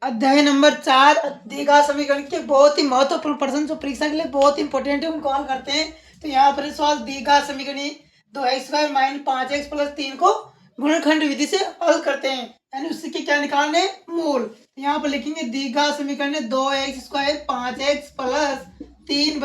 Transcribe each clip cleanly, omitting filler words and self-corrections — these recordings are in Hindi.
अध्याय नंबर 4 द्विघात समीकरण के बहुत ही महत्वपूर्ण प्रश्न जो परीक्षा के लिए बहुत इंपॉर्टेंट है उनको हल करते हैं। तो यहाँ पर सवाल द्विघात समीकरण 2x² - 5x + 3 को गुणनखंड विधि से हल करते हैं, यानी उसके क्या निकालने मूल। तो यहाँ पर लिखेंगे द्विघात समीकरण 2x² 5x + 3 =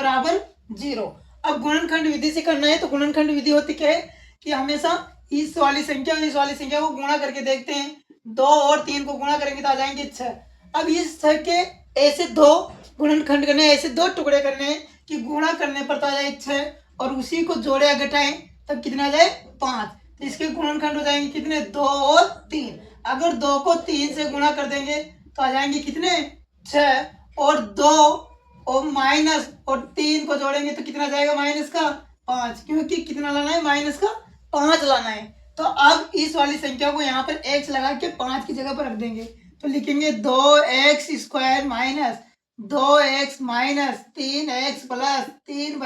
0। अब गुणनखंड विधि से करना है। तो गुणनखंड विधि होती क्या है कि हमेशा इस वाली संख्या और इस वाली संख्या को गुणा करके देखते हैं। 2 और 3 को गुणा करेंगे तो आ जाएंगे 6। अब इस 6 के ऐसे दो गुणनखंड करने, ऐसे दो टुकड़े करने हैं कि गुणा करने पर तो आ जाए 6 और उसी को जोड़े या घटाएं तब कितना आ जाए 5। तो इसके गुणनखंड हो जाएंगे कितने 2 और 3। अगर 2 को 3 से गुणा कर देंगे तो आ जाएंगे कितने 6 और 2 और माइनस और 3 को जोड़ेंगे तो कितना जाएगा माइनस का 5, क्योंकि कितना लाना है माइनस का 5 लाना है। तो अब इस वाली संख्या को यहाँ पर x लगा के 5 की जगह पर रख देंगे। तो लिखेंगे 2x² - 2x - 3x + 3 =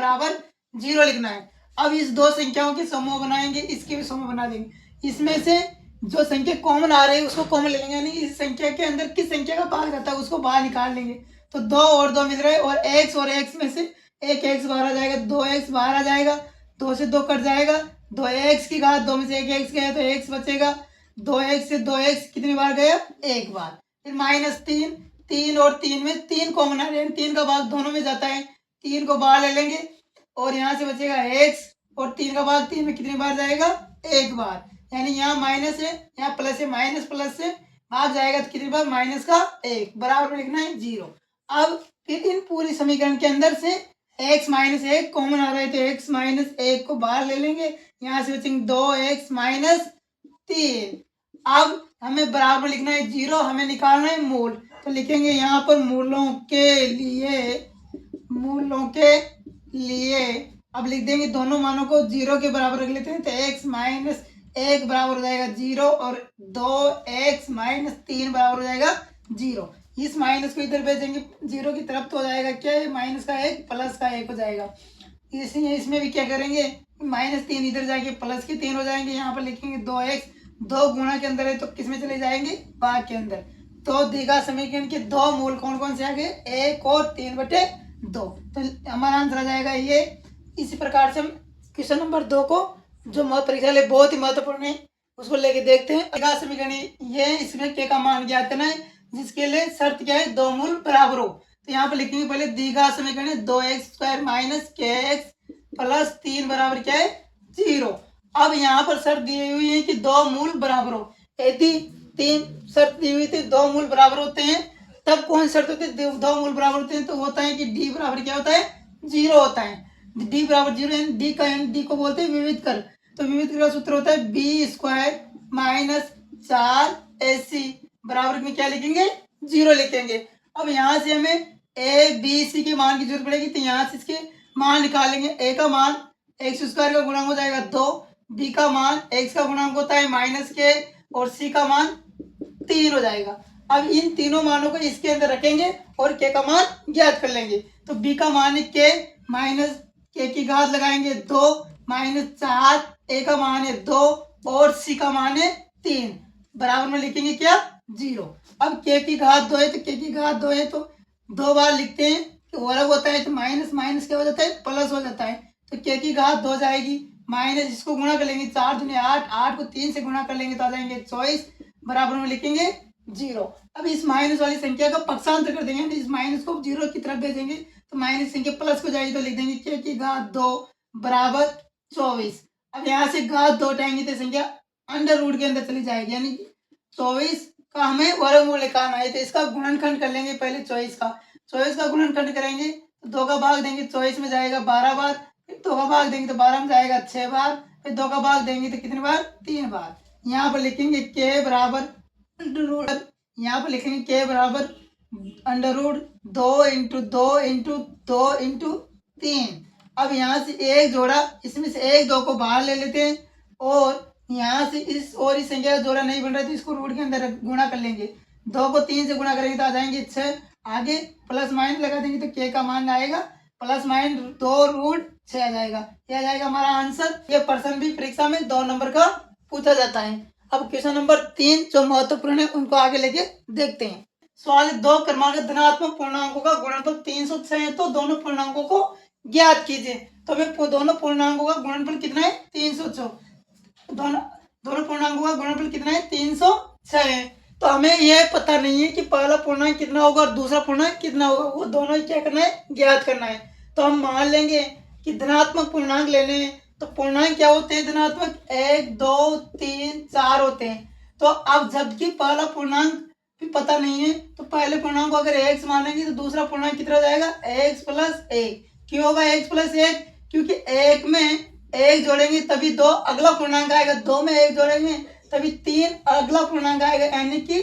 0 लिखना है। अब इस दो संख्याओं के समूह बनाएंगे, इसके भी समूह बना देंगे। इसमें से जो संख्या कॉमन आ रही है उसको कॉमन ले लेंगे, यानी इस संख्या के अंदर किस संख्या का भाग रहता है उसको बाहर निकाल लेंगे। तो 2 और 2 मिल रहे हैं और x में से एक x बाहर आ जाएगा, 2x बाहर आ जाएगा, 2 से 2 कट जाएगा, 2x की घात 2 में से एक x गया तो x बचेगा। 2x से 2x कितनी बार गया एक बार। फिर -3, 3 और 3 में 3 कॉमन आ रहे हैं, 3 का भाग दोनों में जाता है, 3 को बाहर ले लेंगे और यहाँ से बचेगा x और 3 का भाग 3 में कितनी बार जाएगा एक बार, यानी यहाँ माइनस है यहाँ प्लस है, माइनस प्लस से भाग जाएगा तो कितनी बार माइनस का 1 बराबर में लिखना है 0। अब फिर इन पूरी समीकरण के अंदर से x - 1 कॉमन आ रहा है तो x - 1 को बाहर ले लेंगे, यहाँ से बचेंगे 2x - 3। अब हमें बराबर लिखना है 0, हमें निकालना है मूल। तो लिखेंगे यहाँ पर मूलों के लिए अब लिख देंगे दोनों मानों को 0 के बराबर रख लेते हैं। तो x - 1 बराबर हो जाएगा 0 और 2x - 3 बराबर हो जाएगा 0। इस माइनस को इधर भेजेंगे 0 की तरफ तो हो जाएगा क्या है माइनस का 1 प्लस का 1 हो जाएगा। इसलिए इसमें भी क्या करेंगे -3 इधर जाएंगे प्लस के 3 हो जाएंगे। यहाँ पर लिखेंगे 2x, 2 गुणा के अंदर है तो किस में चले जाएंगे भाग के अंदर। तो द्विघात समीकरण के दो मूल कौन कौन से आ गए 1 और 3/2। तो हमारा आंसर आ जाएगा ये। इसी प्रकार से हम क्वेश्चन नंबर 2 को जो परीक्षा लिए बहुत ही महत्वपूर्ण है उसको लेके देखते हैं। द्विघात समीकरण ये इसमें k का मान ज्ञात करना है, जिसके लिए शर्त क्या है दो मूल बराबर हो। तो यहाँ पर लिखेंगे पहले द्विघात समीकरण 2x² - kx + 3 बराबर क्या है 0। अब यहाँ पर शर्त दी हुई है कि दो मूल बराबर हो। यदि 3 शर्त दी हुई थी दो मूल बराबर होते हैं, तब कौन शर्त होती है दो मूल बराबर होते हैं तो होता है कि d बराबर क्या होता है 0 होता है। d बराबर 0 यानी d को बोलते हैं विविध कर। तो विविध कर का सूत्र होता है b² - 4ac बराबर में क्या लिखेंगे 0 लिखेंगे। अब यहाँ से हमें a b c के मान की जरूरत पड़ेगी, तो यहाँ से इसके मान निकालेंगे। a का मान x² का गुणांक हो जाएगा 2, b का मान x का गुणांक होता है -k और c का मान 3 हो जाएगा। अब इन तीनों मानों को इसके अंदर रखेंगे और k का मान ज्ञात कर लेंगे। तो b का मान है k माइनस k की घात लगाएंगे 2 -4, a का मान है 2 और c का मान है 3 बराबर में लिखेंगे क्या 0। अब k की घात 2 है तो k की घात 2 है तो 2 बार लिखते हैं कि वर्ग होता है तो माइनस माइनस क्या हो जाता है प्लस हो जाता है। तो k की घात 2 जाएगी माइनस इसको गुणा कर लेंगे 4 दूनी 8, 8 को 3 से गुणा कर लेंगे तो आ जाएंगे 24 बराबर में लिखेंगे 0। अब इस माइनस वाली संख्या का पक्षांतर कर देंगे, इस माइनस को 0 की तरफ भेजेंगे तो माइनस संख्या प्लस को जाएगी तो लिख देंगे k की घात 2 बराबर 24। अब यहाँ से घात 2 उठाएंगे तो संख्या अंडर रूट के अंदर चली जाएगी, यानी 24 का हमें वर्गमूल निकालना है। तो इसका गुणनखंड कर लेंगे पहले 24 का गुणनखंड करेंगे तो 2 का भाग देंगे 24 में जाएगा 12 बार, फिर 2 का भाग देंगे तो 12 में जाएगा 6 बार, फिर 2 का भाग देंगे तो कितने बार 3 बार। यहाँ पर लिखेंगे k बराबर यहाँ पर लिखेंगे k बराबर अंडर रूट 2 × 2 × 2 × 3। अब यहाँ से एक जोड़ा, इसमें से एक 2 को बाहर ले लेते हैं और यहाँ से इस और इस संख्या का जोड़ा नहीं बन रहा है तो इसको रूट के अंदर गुणा कर लेंगे। 2 को 3 से गुणा करेंगे तो आ जाएंगे 6, आगे प्लस माइनस लगा देंगे तो k का मान आएगा प्लस माइनस 2√6 आ जाएगा। यह आ जाएगा हमारा आंसर। ये प्रश्न भी परीक्षा में 2 नंबर का पूछा जाता है। अब क्वेश्चन नंबर 3 जो महत्वपूर्ण है उनको आगे लेके देखते हैं। सवाल 2 क्रमांक धनात्मक पूर्णांकों का गुणनफल 306 है, तो दोनों पूर्णांकों को ज्ञात कीजिए। तो हमें दोनों पूर्णांकों का गुणनफल कितना है? 306। दोनों दोनों पूर्णांकों का गुणनफल कितना है? 306 है। तो हमें यह पता नहीं है कि पहला पूर्णांक कितना होगा और दूसरा पूर्णांक कितना होगा, वो दोनों ही क्या करना है? ज्ञात करना है। तो हम मान लेंगे कि धनात्मक पूर्णांक लेने हैं, तो पूर्णांक क्या होते हैं धनात्मक? 1 2 3 4 होते हैं। तो अब जबकि पहला पूर्णांक भी पता नहीं है, तो पहले पूर्णांक को अगर x मानेंगे तो दूसरा पूर्णांक कितना हो जाएगा? x plus 1। क्यों होगा x प्लस 1? क्योंकि एक में एक जोड़ेंगे तभी दो अगला पूर्णांक आएगा, दो में एक जोड़ेंगे तभी तीन अगला पूर्णांक आएगा, यानी कि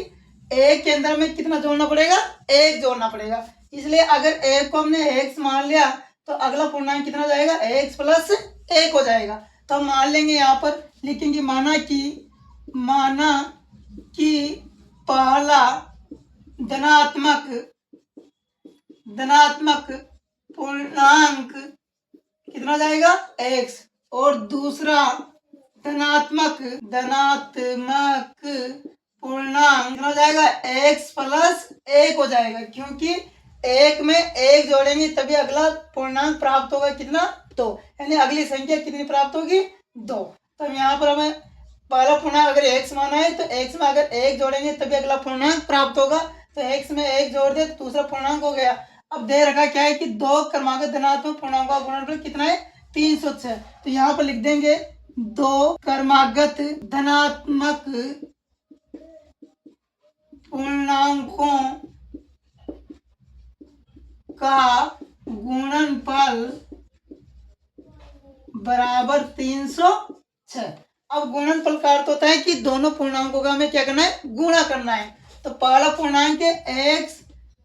एक के अंदर में कितना जोड़ना पड़ेगा? एक जोड़ना पड़ेगा। इसलिए अगर एक को हमने x मान लिया तो अगला पूर्णांक कितना हो जाएगा? x प्लस 1 हो जाएगा। तो हम मान लेंगे, यहाँ पर लिखेंगे माना कि पहला धनात्मक पूर्णांक कितना हो जाएगा? x, और दूसरा धनात्मक पूर्णांक कितना हो जाएगा? x प्लस 1 हो जाएगा, क्योंकि एक में एक जोड़ेंगे तभी अगला पूर्णांक प्राप्त होगा, कितना? 2। यानी अगली संख्या कितनी प्राप्त होगी? 2। तो यहाँ पर हमें पहला पूर्णांक अगर x माना है तो x में अगर एक जोड़ेंगे तभी अगला पूर्णांक प्राप्त होगा, तो x में एक जोड़ दे तो दूसरा पूर्णांक हो गया। अब दे रखा क्या है कि 2 क्रमांक धनात्मक पूर्णांकों का गुणनफल कितना है? 306। तो यहाँ पर लिख देंगे 2 क्रमागत धनात्मक पूर्णांकों का गुणनफल बराबर 306। अब गुणनफल का अर्थ होता है कि दोनों पूर्णांकों का हमें क्या करना है? गुणा करना है। तो पहला पूर्णांक है x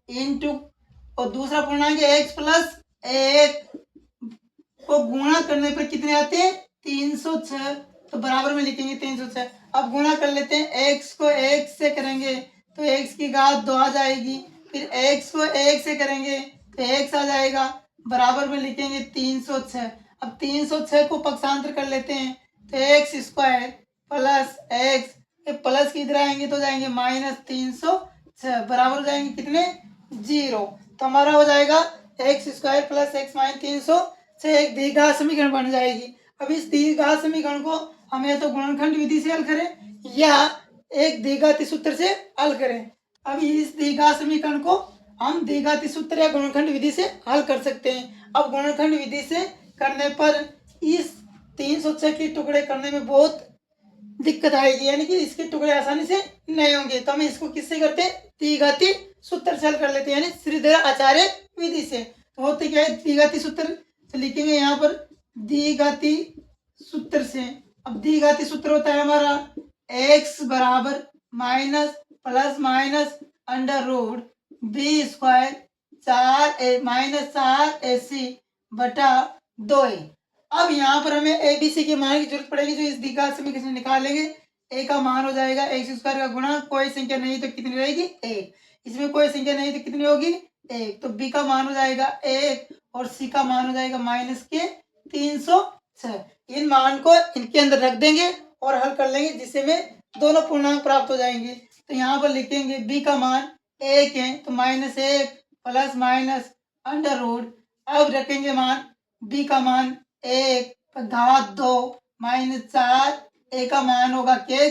इंटू और दूसरा पूर्णांक है x प्लस 1 को गुणा करने पर कितने आते हैं? 306। तो बराबर में लिखेंगे 306। अब गुणा कर लेते हैं, x को 1 से करेंगे तो x की घात 2 आ जाएगी, फिर x को 1 से करेंगे तो x आ जाएगा, बराबर में लिखेंगे 306। अब 306 को पक्षांतर कर लेते हैं तो x square plus x, plus की इधर आएंगे तो जाएंगे -306, बराबर हो जाएंगे कितने? 0। तो हमारा हो जाएगा x square plus x minus 306 एक द्विघात समीकरण बन जाएगी। अब इस द्विघात समीकरण को हम या तो गुणनखंड विधि से हल करें या एक द्विघाती सूत्र से हल करें। अब इस द्विघात समीकरण को हम द्विघाती सूत्र या गुणनखंड विधि से हल कर सकते हैं। अब गुणनखंड विधि से करने पर इस 306 के टुकड़े करने में बहुत दिक्कत आएगी, यानी कि इसके टुकड़े आसानी से नहीं होंगे। तो हम इसको किससे करते हैं? द्विघाती सूत्र से हल कर लेते हैं, यानी श्रीधर आचार्य विधि से। तो होते क्या है द्विघाती सूत्र? तो लिखेंगे यहाँ पर द्विघाती सूत्र से। अब द्विघाती सूत्र होता है हमारा x बराबर minus plus minus under root B square 4 बटा 2a। अब यहाँ पर हमें ए बी सी के मान की जरूरत पड़ेगी, जो इस द्विघात समीकरण से निकालेंगे। ए का मान हो जाएगा एक्स स्क्वायर का गुणा, कोई संख्या नहीं तो कितनी रहेगी? 1। इसमें कोई संख्या नहीं तो कितनी होगी? 1। तो बी का मान हो जाएगा 1 और सी का मान हो जाएगा -306। इन मान को इनके अंदर रख देंगे और हल कर लेंगे, जिससे में दोनों पूर्णांक प्राप्त हो जाएंगे। तो यहाँ पर लिखेंगे बी का मान 1 है तो -1 प्लस माइनस अंडर रूट, अब रखेंगे मान बी का मान 1 घात 2 -4, ए का मान होगा के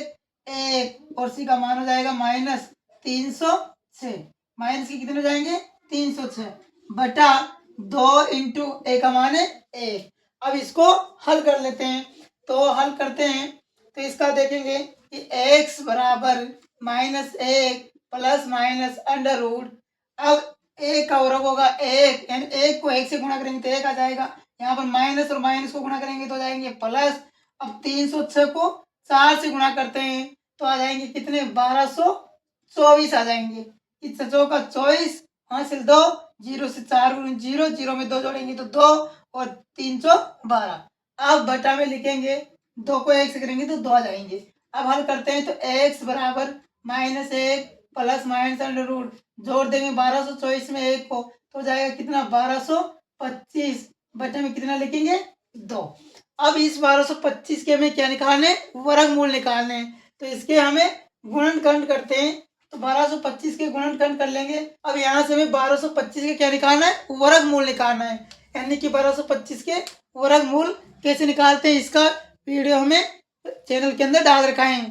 1 और सी का मान हो जाएगा -306। माइनस के कितने हो जाएंगे? 306 बटा 2 इंटू ए का मान है 1। अब इसको हल कर लेते हैं। तो हल करते हैं तो इसका देखेंगे कि x बराबर -1 प्लस माइनस अंडर रूट, अब एक का वर्ग होगा 1, यानी 1 को 1 से गुणा करेंगे तो 1 आ जाएगा। यहाँ पर माइनस और माइनस को गुणा करेंगे तो आ जाएंगे प्लस। अब 306 को 4 से गुणा करते हैं तो आ जाएंगे कितने? 1224 आ जाएंगे। इस सचो का 24 हासिल 2, 0 से 4 गुणे 0, 0 में 2 जोड़ेंगे तो 2 और 312। अब बटा में लिखेंगे 2 को 1 से करेंगे तो 2 आ जाएंगे। अब हल करते हैं तो x बराबर -1 प्लस माइनस अंडर रूट, जोड़ देंगे 1224 में 1 को तो जाएगा कितना? 1225 बटे में कितना लिखेंगे? 2। अब इस 1225 के हमें क्या निकालने? वर्गमूल निकालने हैं। तो इसके हमें गुणनखंड करते हैं तो 1225 के गुणनखंड कर लेंगे। अब यहाँ से हमें 1225 के क्या निकालना है, वर्गमूल निकालना है। यानी कि 1225 के वर्गमूल कैसे निकालते हैं, इसका वीडियो हमें चैनल के अंदर डाल रखा है।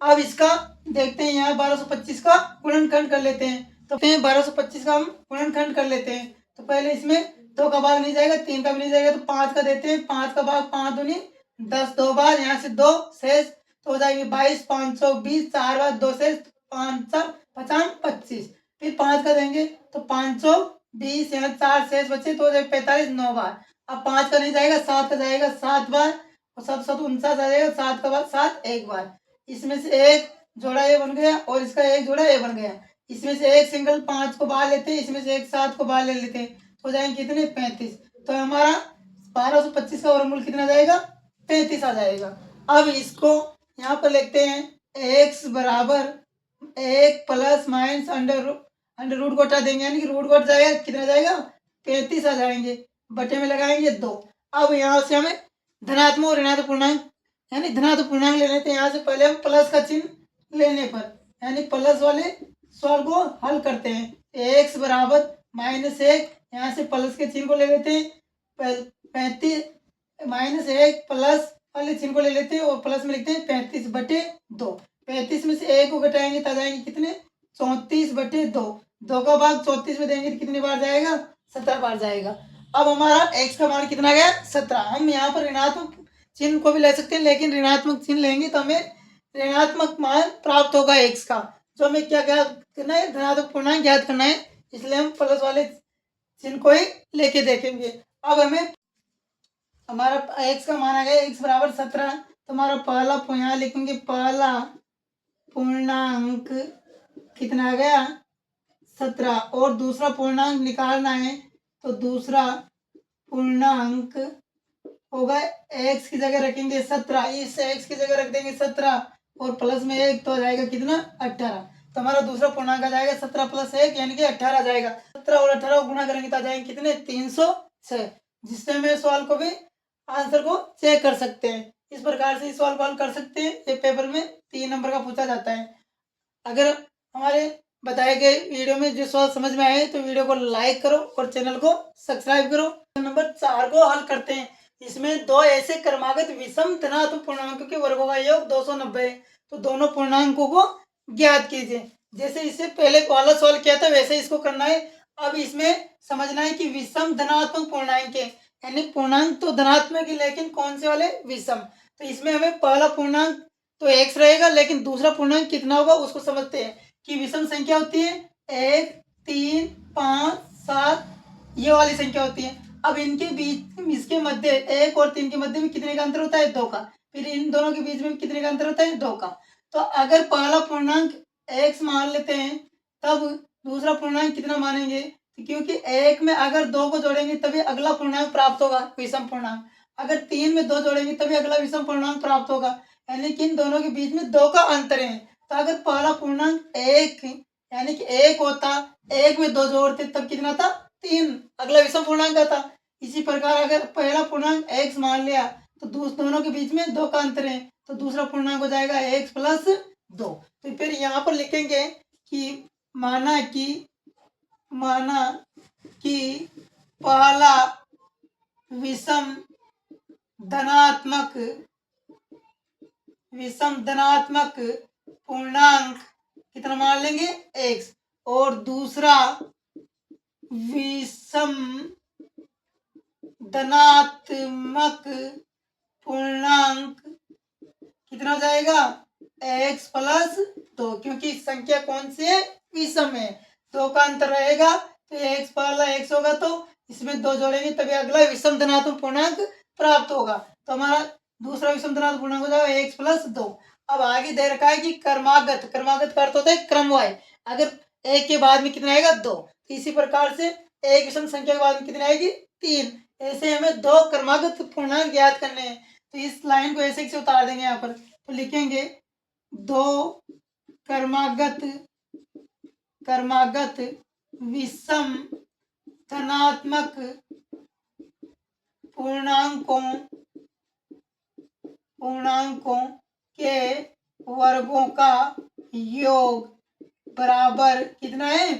अब इसका देखते हैं, यहाँ 1225 का गुणनखंड कर लेते हैं। तो 1225 का हम गुणनखंड कर लेते हैं। तो पहले इसमें 2 का भाग नहीं जाएगा, 3 का भी नहीं जाएगा, तो 5 का देते हैं। 5 का भाग 5 दूनी 10, 2 बार, यहाँ से 2 शेष तो हो जाएंगे 22, 520, 4 बार 2 शेष, 5 4 50 25। फिर 5 का देंगे तो 520, यहाँ 4 शेष बचे तो हो जाएगा 45, 9 बार। अब 5 का नहीं जाएगा, 7 का जाएगा 7 बार, और 7 7 49 आ जाएगा, 7 का बाद 7 एक बार। इसमें से एक जोड़ा ए बन गया और इसका एक जोड़ा ए बन गया। इसमें से एक सिंगल 5 को बाहर लेते हैं, इसमें से एक 7 को बाहर ले लेते हैं, तो हो जाएंगे कितने, 35। तो हमारा 1225 का वर्गमूल कितना जाएगा, 35 आ जाएगा। अब इसको यहाँ पर लिखते हैं, x बराबर 1 प्लस माइनस अंडर रूट को हटा देंगे, यानी कि रूट को हट जाएगा, कितना जाएगा, 35 आ जाएंगे, बटे में लगाएंगे 2। अब यहाँ से हमें धनात्मक और ऋणात्मक पूर्णांक, यानी धनात्मक पूर्णांक ले लेते हैं। यहाँ से पहले हम प्लस का चिन्ह लेने पर, यानी प्लस वाले सवाल को हल करते हैं। x बराबर -1, यहाँ से प्लस के चिन्ह को ले लेते हैं। 35 -1 प्लस वाले चिन्ह को ले लेते हैं और प्लस में लिखते हैं 35 बटे 2। 35 में से 1 को घटाएंगे तो आ जाएंगे कितने, 34 बटे 2। 2 का भाग 34 में देंगे तो कितनी बार जाएगा, 17 बार जाएगा। अब हमारा x का मान कितना गया, 17। हम यहाँ पर ऋणात्मक चिन्ह को भी ले सकते हैं, लेकिन ऋणात्मक चिन्ह लेंगे तो हमें ऋणात्मक मान प्राप्त होगा x का। जो हमें क्या ज्ञात करना है, धनात्मक पूर्णांक ज्ञात करना है, इसलिए हम प्लस वाले चिन्ह को ही लेके देखेंगे। अब हमें हमारा x का मान आ गया, x बराबर 17। तो हमारा पहला यहाँ लिखेंगे, पहला पूर्णांक कितना आ गया, 17। और दूसरा पूर्णांक निकालना है, तो दूसरा पूर्णांक होगा, x की जगह रखेंगे 17, इस x की जगह रख देंगे 17 और प्लस में 1 तो आ जाएगा कितना, 18। तो हमारा दूसरा पूर्णांक आ जाएगा 17 प्लस 1 यानी कि 18 आ जाएगा। 17 और 18 को गुणा करेंगे तो आ जाएंगे कितने, 306, जिससे हमें सवाल को भी आंसर को चेक कर सकते हैं। इस प्रकार से इस सवाल को हल कर सकते हैं। ये पेपर में 3 नंबर का पूछा जाता है। अगर हमारे बताए गए वीडियो में जो सवाल समझ में आए तो वीडियो को लाइक करो और चैनल को सब्सक्राइब करो। नंबर 4 को हल करते हैं। इसमें दो ऐसे क्रमागत विषम धनात्मक पूर्णांकों के वर्गों का योग 290 है। तो दोनों पूर्णांकों को ज्ञात कीजिए। जैसे इससे पहले वाला सवाल किया था वैसे इसको करना है। अब इसमें समझना है कि विषम धनात्मक पूर्णांक है, यानी पूर्णांक तो धनात्मक है लेकिन कौन से वाले, विषम। तो इसमें हमें पहला पूर्णांक तो x रहेगा, लेकिन दूसरा पूर्णांक कितना होगा उसको समझते हैं कि विषम संख्या होती है 1 3 5 7, ये वाली संख्या होती है। अब इनके बीच, इसके मध्य 1 और 3 के मध्य में कितने का अंतर होता है, 2 का। फिर इन दोनों के बीच में कितने का अंतर होता है, 2 का। तो अगर पहला पूर्णांक x मान लेते हैं तब दूसरा पूर्णांक कितना मानेंगे, क्योंकि 1 में अगर 2 को जोड़ेंगे तभी अगला पूर्णांक प्राप्त होगा, विषम पूर्णांक। अगर 3 में 2 जोड़ेंगे तभी अगला विषम पूर्णांक प्राप्त होगा, यानी कि इन दोनों के बीच में 2 का अंतर है। तो अगर पहला पूर्णांक 1 यानी कि 1 होता, 1 में 2 जोड़ते तब कितना था, 3, अगला विषम पूर्णांक था। इसी प्रकार अगर पहला पूर्णांक x मान लिया तो दोनों के बीच में 2 का अंतर है, तो दूसरा पूर्णांक हो जाएगा x प्लस 2। तो फिर यहाँ पर लिखेंगे कि माना कि पहला विषम धनात्मक पूर्णांक कितना मान लेंगे, x, और दूसरा विषम धनात्मक पूर्णांक कितना हो जाएगा, x प्लस 2, क्योंकि संख्या कौन सी है, विषम है, 2 का अंतर रहेगा। तो x पहला x होगा तो इसमें 2 जोड़ेंगे तभी अगला विषम धनात्मक पूर्णांक प्राप्त होगा। तो हमारा दूसरा विषम धनात्मक पूर्णांक हो जाएगा x प्लस 2। अब आगे दे रखा है कि क्रमागत का अर्थ होता है क्रमवार। अगर एक के बाद में कितना आएगा, 2। तो इसी प्रकार से एक विषम संख्या के बाद में कितनी आएगी, 3। ऐसे हमें 2 क्रमागत पूर्णांक ज्ञात करने हैं। तो इस लाइन को ऐसे से उतार देंगे यहाँ पर, तो लिखेंगे 2 क्रमागत विषम धनात्मक पूर्णांकों के वर्गों का योग बराबर कितना है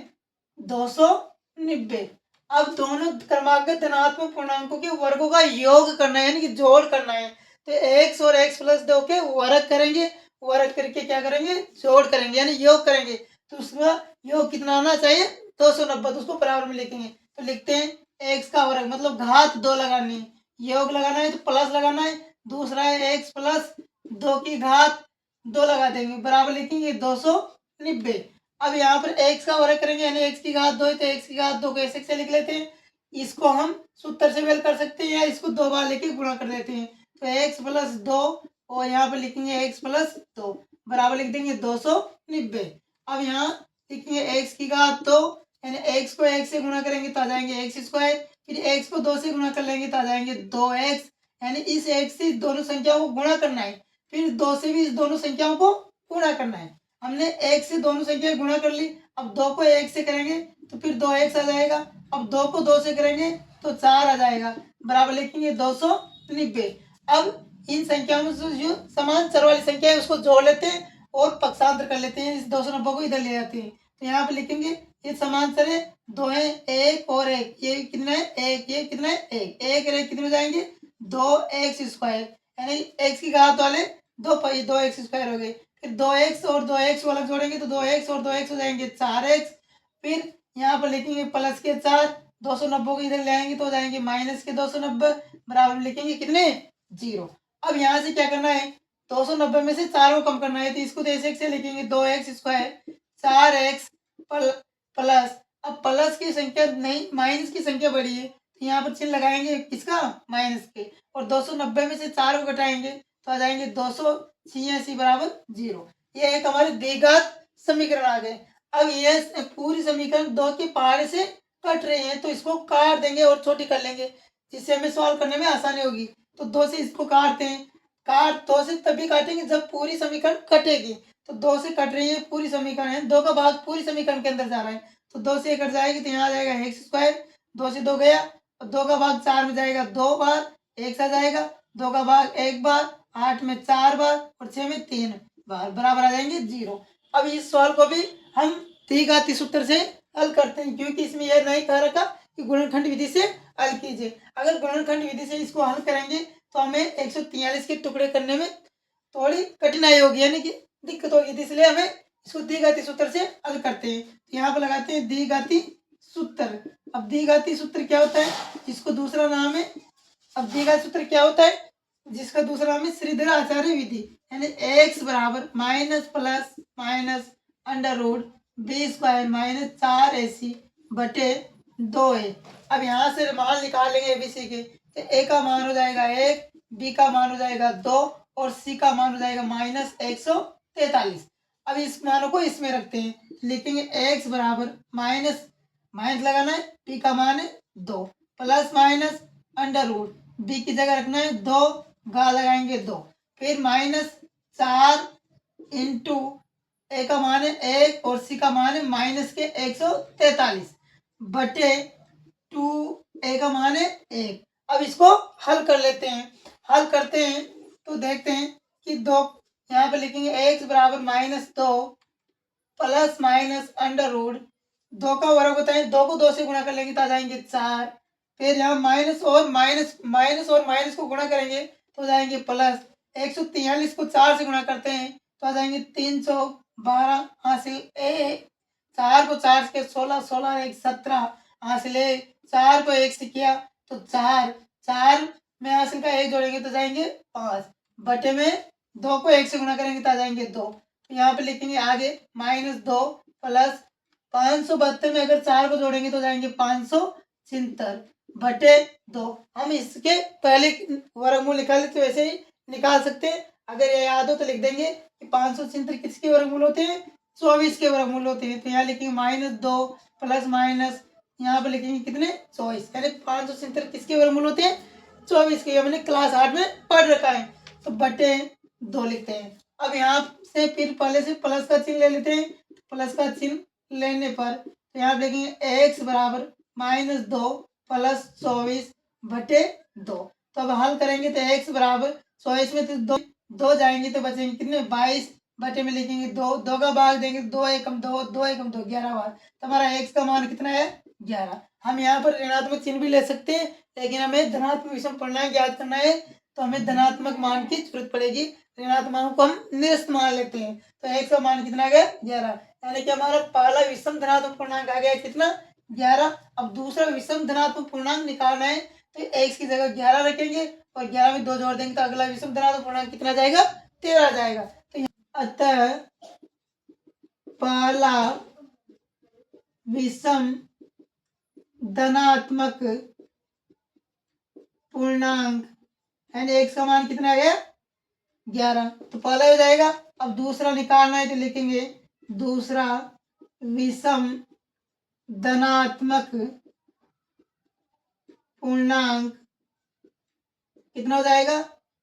290। अब दोनों क्रमांक धनात्मक पूर्णांकों के वर्गों का योग करना है यानी कि जोड़ करना है। तो x और x प्लस 2 के वर्ग करेंगे, वर्ग करके क्या करेंगे जोड़ करेंगे यानी योग करेंगे। तो उसका योग कितना आना चाहिए 290। तो उसको बराबर में लिखेंगे। तो लिखते हैं x का वर्ग मतलब घात 2 लगानी है, योग लगाना है तो प्लस लगाना है, दूसरा है x प्लस 2 की घात 2 लगा देंगे, बराबर लिखेंगे 290। अब यहाँ पर x का वर्ग करेंगे यानी x की घात 2 है तो x की घात 2 को ऐसे से लिख लेते हैं। इसको हम सूत्र से बेल कर सकते हैं या इसको 2 बार लेके गुणा कर देते हैं। तो x प्लस 2 और यहाँ पर लिखेंगे x प्लस 2 बराबर लिख देंगे 290। अब यहाँ लिखेंगे x की घात 2 यानी x को x से गुणा करेंगे तो आ जाएंगे x स्क्वायर, फिर x को 2 से गुणा कर लेंगे तो आ जाएंगे 2x यानी इस x से दोनों संख्याओं को गुणा करना है, फिर 2 से भी इस दोनों संख्याओं को गुणा करना है। हमने एक से दोनों संख्याएं गुणा कर ली, अब 2 को 1 से करेंगे तो फिर 2x आ जाएगा, अब 2 को 2 से करेंगे तो 4 आ जाएगा, बराबर लिखेंगे 290। अब इन संख्याओं में जो समान चर वाली संख्या है उसको जोड़ लेते हैं और पक्षांतर कर लेते हैं, इस 290 को इधर ले जाते हैं। तो यहाँ पे लिखेंगे ये समान चर है, 2 है 1 और 1, ये कितना है 1, ये कितना है 1, 1 और 1 कितने हो जाएंगे 2x स्क्वायर यानी x की घात वाले 2x स्क्वायर हो गए, फिर 2x और 2x वाला जोड़ेंगे तो 2x और 2x हो जाएंगे 4x, फिर यहाँ पर लिखेंगे प्लस के 4, 290 को इधर ले आएंगे तो हो जाएंगे माइनस के 290, बराबर लिखेंगे कितने 0। अब यहाँ से क्या करना है 290 में से 4 को कम करना है तो इसको तो ऐसे से लिखेंगे 2x स्क्वायर 4x प्लस, अब प्लस की संख्या नहीं माइनस की संख्या बड़ी है तो यहाँ पर चिन्ह लगाएंगे किसका माइनस के, और 290 में से 4 को घटाएंगे तो आ जाएंगे 286 बराबर 0। ये एक हमारे द्विघात समीकरण आ गए। अब ये पूरी समीकरण 2 के पहाड़े से कट रहे हैं तो इसको काट देंगे और छोटी कर लेंगे जिससे हमें सॉल्व करने में आसानी होगी। तो 2 से इसको काटते हैं, काट 2 से तभी काटेंगे जब पूरी समीकरण कटेगी। तो 2 से कट रही है पूरी समीकरण है, 2 का भाग पूरी समीकरण के अंदर जा रहा है तो 2 से कट जाएगी तो यहाँ आ जाएगा x स्क्वायर, 2 से 2 गया और 2 का भाग 4 में जाएगा 2 बार, x आ जाएगा 2 का भाग 1 बार, 8 में 4 बार और 6 में 3 बार, बराबर आ जाएंगे 0। अब इस सवाल को भी हम द्विघाती सूत्र से हल करते हैं क्योंकि इसमें यह नहीं कह रखा कि गुणनखंड विधि से हल कीजिए। अगर गुणनखंड विधि से इसको हल करेंगे तो हमें 143 के टुकड़े करने में थोड़ी कठिनाई होगी यानी कि दिक्कत होगी, इसलिए हमें इसको द्विघाती सूत्र से हल करते हैं। तो यहाँ पर लगाते हैं द्विघाती सूत्र। अब द्विघाती सूत्र क्या होता है जिसको दूसरा नाम है, अब द्विघाती सूत्र क्या होता है जिसका दूसरा नाम है श्रीधर आचार्य विधि यानी x बराबर minus plus minus under root B square minus 4ac बटे 2a। अब यहाँ से मान निकालेंगे एबीसी के, तो a का मान हो जाएगा 1, b का मान हो जाएगा 2 और c का मान हो जाएगा माइनस 143। अब इस मानों को इसमें रखते हैं, लिखेंगे x बराबर माइनस माइनस लगाना है, p का मान है 2 plus minus under root b की जगह रखना है 2, गा लगाएंगे 2, फिर माइनस 4 इंटू ए का मान है 1 और सी का मान है माइनस के 143 बटे 2, ए का मान है 1। अब इसको हल कर लेते हैं, हल करते हैं तो देखते हैं कि 2 यहाँ पे लिखेंगे x बराबर minus 2 plus minus under root 2 का वर्ग होता है 2 को 2 से गुणा कर लेंगे तो आ जाएंगे 4, फिर यहाँ माइनस और माइनस को गुणा करेंगे तो हो जाएंगे प्लस, 143 को 4 से गुणा करते हैं तो आ जाएंगे 312 हासिल ए, 4 को 4 के 16, 16 1 17 हासिल ए, 4 को 1 से किया तो 4 में हासिल का 1 जोड़ेंगे तो जाएंगे 5 बटे में 2 को 1 से गुणा करेंगे तो आ जाएंगे 2। तो यहाँ पे लिखेंगे आगे माइनस 2 प्लस 572 में अगर 4 को जोड़ेंगे तो जाएंगे 576 बटे 2। हम इसके पहले वर्गमूल निकाले तो वैसे ही निकाल सकते हैं, अगर ये याद हो तो लिख देंगे कि 576 किसके वर्गमूल होते हैं 24 के वर्गमूल होते हैं। तो यहाँ लिखेंगे माइनस 2 प्लस माइनस यहाँ पे लिखेंगे कितने 24 यानी 576 किसके वर्गमूल होते हैं 24 के, हमने क्लास 8 में पढ़ रखा है। तो बटे 2 लिखते हैं। अब यहाँ से फिर पहले से प्लस का चिन्ह ले लेते हैं, प्लस का चिन्ह लेने पर तो यहाँ लिखेंगे x बराबर माइनस 2 प्लस 24 बटे 2। तो अब हल करेंगे तो x बराबर 24 में तो 2 जाएंगे तो बचेंगे कितने 22 बटे में लिखेंगे 2, 2 का भाग देंगे 2 एकम 2, 2 एकम 2, 11 बार। तो हमारा x का मान कितना है 11। हम यहाँ पर ऋणात्मक चिन्ह भी ले सकते हैं, लेकिन हमें धनात्मक विषम पूर्णांक याद करना है तो हमें धनात्मक मान की जरूरत पड़ेगी। ऋणात्मक मान को हम निरस्त मान लेते हैं। तो x का मान कितना आ गया 11, यानी कि हमारा पहला विषम धनात्मक पूर्णांक आ गया कितना 11। अब दूसरा विषम धनात्मक पूर्णांक निकालना है तो x की जगह 11 रखेंगे और 11 में 2 जोड़ देंगे तो अगला विषम धनात्मक पूर्णांक कितना जाएगा 13 जाएगा। तो अतः पहला विषम धनात्मक पूर्णांक यानी x का मान कितना आ गया 11, तो पहला हो जाएगा। अब दूसरा निकालना है तो लिखेंगे दूसरा विषम धनात्मक पूर्णांक कितना हो जाएगा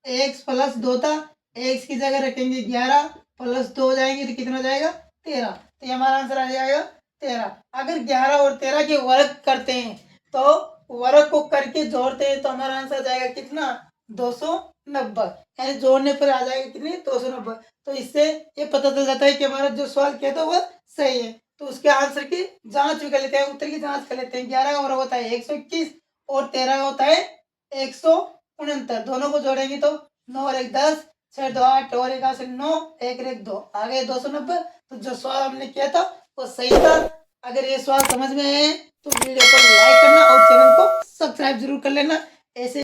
x प्लस 2 था, x की जगह रखेंगे 11 प्लस 2 हो जाएंगे तो कितना हो जाएगा 13। तो ये हमारा आंसर आ जाएगा 13। अगर 11 और 13 के वर्ग करते हैं तो वर्ग को करके जोड़ते हैं तो हमारा आंसर आ जाएगा कितना 290, यानी जोड़ने पर आ जाएगा कितनी 290। तो इससे ये पता चल जाता है कि हमारा जो सवाल किया था वह सही है। तो उसके आंसर की जांच भी कर लेते हैं, उत्तर की जांच कर लेते हैं। 11 का वर्ग होता है 121 और 13 का होता है 169। दोनों को जोड़ेंगे तो 9 और 1 10, 6 2 8 और 1 से 9, 1 और 1 2 आ गए 290। तो जो सवाल हमने किया था वो सही था। अगर ये सवाल समझ में आए तो वीडियो को लाइक करना और चैनल को सब्सक्राइब जरूर कर लेना। ऐसे